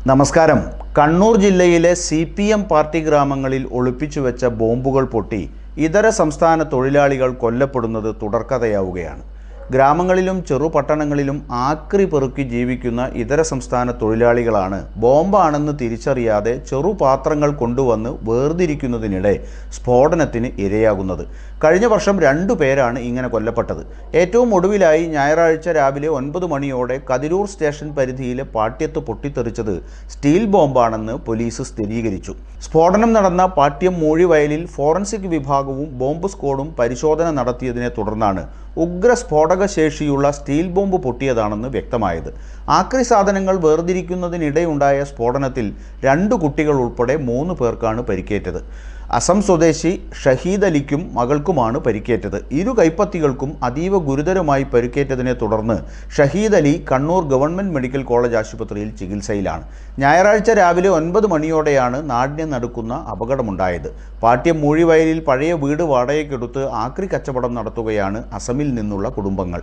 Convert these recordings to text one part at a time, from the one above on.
നമസ്കാരം. കണ്ണൂർ ജില്ലയിലെ CPM party ഗ്രാമങ്ങളിൽ ഒളിപ്പിച്ചു വെച്ച ബോംബുകൾ പൊട്ടി ഇതര സംസ്ഥാന തൊഴിലാളികൾ കൊല്ലപ്പെടുന്നത് തുടർക്കഥയാവുകയാണ്. ഗ്രാമങ്ങളിലും ചെറുപട്ടണങ്ങളിലും ആക്രി പെറുക്കി ജീവിക്കുന്ന ഇതര സംസ്ഥാന തൊഴിലാളികളാണ് ബോംബാണെന്ന് തിരിച്ചറിയാതെ ചെറുപാത്രങ്ങൾ കൊണ്ടുവന്ന് വേർതിരിക്കുന്നതിനിടെ സ്ഫോടനത്തിന് ഇരയാകുന്നത്. കഴിഞ്ഞ വർഷം 2 പേരാണ് ഇങ്ങനെ കൊല്ലപ്പെട്ടത്. ഏറ്റവും ഒടുവിലായി ഞായറാഴ്ച രാവിലെ 9 മണിയോടെ കതിരൂർ സ്റ്റേഷൻ പരിധിയിലെ പാട്യത്ത് പൊട്ടിത്തെറിച്ചത് സ്റ്റീൽ ബോംബാണെന്ന് പോലീസ് സ്ഥിരീകരിച്ചു. സ്ഫോടനം നടന്ന പാട്യം മൂഴിവയലിൽ ഫോറൻസിക് വിഭാഗവും ബോംബ് സ്ക്വാഡും പരിശോധന നടത്തിയതിനെ തുടർന്നാണ് ഉഗ്ര സ്ഫോടക ശേഷിയുള്ള സ്റ്റീൽ ബോംബ് പൊട്ടിയതാണെന്ന് വ്യക്തമായത്. ആക്രി സാധനങ്ങൾ വേർതിരിക്കുന്നതിനിടെയുണ്ടായ സ്ഫോടനത്തിൽ 2 കുട്ടികൾ ഉൾപ്പെടെ 3 പേർക്കാണ് പരിക്കേറ്റത്. അസം സ്വദേശി ഷഹീദ് അലിക്കും മകൾക്കുമാണ് പരിക്കേറ്റത്. ഇരു കൈപ്പത്തികൾക്കും അതീവ ഗുരുതരമായി പരിക്കേറ്റതിനെ തുടർന്ന് Shahid Ali Kannur government medical college ആശുപത്രിയിൽ ചികിത്സയിലാണ്. ഞായറാഴ്ച രാവിലെ 9 മണിയോടെയാണ് നാടിനെ നടുക്കുന്ന അപകടമുണ്ടായത്. പാട്യം മൂഴിവയലിൽ പഴയ വീട് വാടകയ്ക്കെടുത്ത് ആക്രി കച്ചവടം നടത്തുകയാണ് അസമിൽ നിന്നുള്ള കുടുംബങ്ങൾ.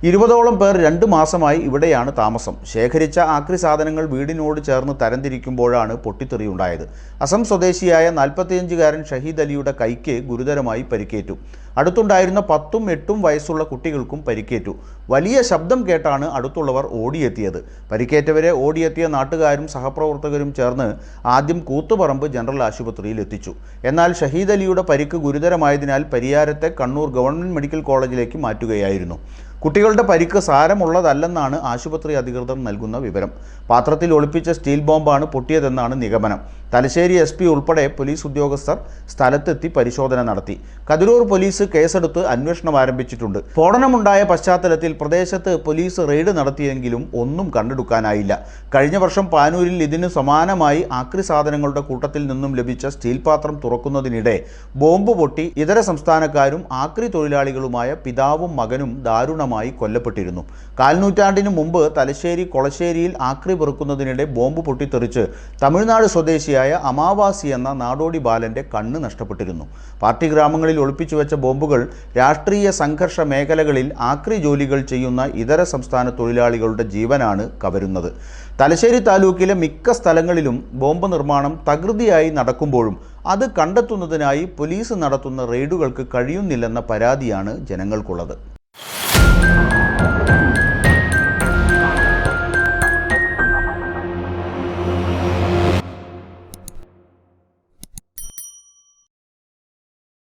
20ഓളം പേർ 2 മാസമായി ഇവിടെയാണ് താമസം. ശേഖരിച്ച ആക്രി സാധനങ്ങൾ വീടിനോട് ചേർന്ന് തരംതിരിക്കുമ്പോഴാണ് പൊട്ടിത്തെറിയുണ്ടായത്. അസം സ്വദേശിയായ 45-കാരൻ ഷഹീദ് അലിയുടെ കൈക്ക് ഗുരുതരമായി പരിക്കേറ്റു. അടുത്തുണ്ടായിരുന്ന 10ഉം 8ഉം വയസ്സുള്ള കുട്ടികൾക്കും പരിക്കേറ്റു. വലിയ ശബ്ദം കേട്ടാണ് അടുത്തുള്ളവർ ഓടിയെത്തിയത്. പരിക്കേറ്റവരെ ഓടിയെത്തിയ നാട്ടുകാരും സഹപ്രവർത്തകരും ചേർന്ന് ആദ്യം കൂത്തുപറമ്പ് ജനറൽ ആശുപത്രിയിൽ എത്തിച്ചു. എന്നാൽ ഷഹീദ് അലിയുടെ പരിക്ക് ഗുരുതരമായതിനാൽ പരിയാരത്തെ കണ്ണൂർ ഗവൺമെൻറ് മെഡിക്കൽ കോളേജിലേക്ക് മാറ്റുകയായിരുന്നു. കുട്ടികളുടെ പരിക്ക് സാരമുള്ളതല്ലെന്നാണ് ആശുപത്രി അധികൃതർ നൽകുന്ന വിവരം. പാത്രത്തിൽ ഒളിപ്പിച്ച സ്റ്റീൽ ബോംബാണ് പൊട്ടിയതെന്നാണ് നിഗമനം. തലശ്ശേരി SP ഉൾപ്പെടെ പോലീസ് ഉദ്യോഗസ്ഥർ സ്ഥലത്തെത്തി പരിശോധന നടത്തി. കതിരൂർ പോലീസ് കേസെടുത്ത് അന്വേഷണം ആരംഭിച്ചിട്ടുണ്ട്. സ്ഫോടനമുണ്ടായ പശ്ചാത്തലത്തിൽ പ്രദേശത്ത് പോലീസ് റെയ്ഡ് നടത്തിയെങ്കിലും ഒന്നും കണ്ടെടുക്കാനായില്ല. കഴിഞ്ഞ വർഷം പാനൂരിൽ ഇതിന് സമാനമായി ആക്രി സാധനങ്ങളുടെ കൂട്ടത്തിൽ നിന്നും ലഭിച്ച സ്റ്റീൽ പാത്രം തുറക്കുന്നതിനിടെ ബോംബ് പൊട്ടി ഇതര സംസ്ഥാനക്കാരും ആക്രി തൊഴിലാളികളുമായ പിതാവും മകനും ദാരുണമായി കൊല്ലപ്പെട്ടിരുന്നു. കാൽനൂറ്റാണ്ടിന് മുമ്പ് തലശ്ശേരി കൊളശ്ശേരിയിൽ ആക്രി പെറുക്കുന്നതിനിടെ ബോംബ് പൊട്ടിത്തെറിച്ച് തമിഴ്നാട് സ്വദേശിയായ അമാവാസി എന്ന നാടോടി ബാലന്റെ കണ്ണ് നഷ്ടപ്പെട്ടിരുന്നു. പാർട്ടി ഗ്രാമങ്ങളിൽ ഒളിപ്പിച്ചു വെച്ച ബോംബുകൾ രാഷ്ട്രീയ സംഘർഷ മേഖലകളിൽ ആക്രി ജോലികൾ ചെയ്യുന്ന ഇതര സംസ്ഥാന തൊഴിലാളികളുടെ ജീവനാണ് കവരുന്നത്. തലശ്ശേരി താലൂക്കിലെ മിക്ക സ്ഥലങ്ങളിലും ബോംബ് നിർമ്മാണം തകൃതിയായി നടക്കുമ്പോഴും അത് കണ്ടെത്തുന്നതിനായി പോലീസ് നടത്തുന്ന റെയ്ഡുകൾക്ക് കഴിയുന്നില്ലെന്ന പരാതിയാണ് ജനങ്ങൾക്കുള്ളത്.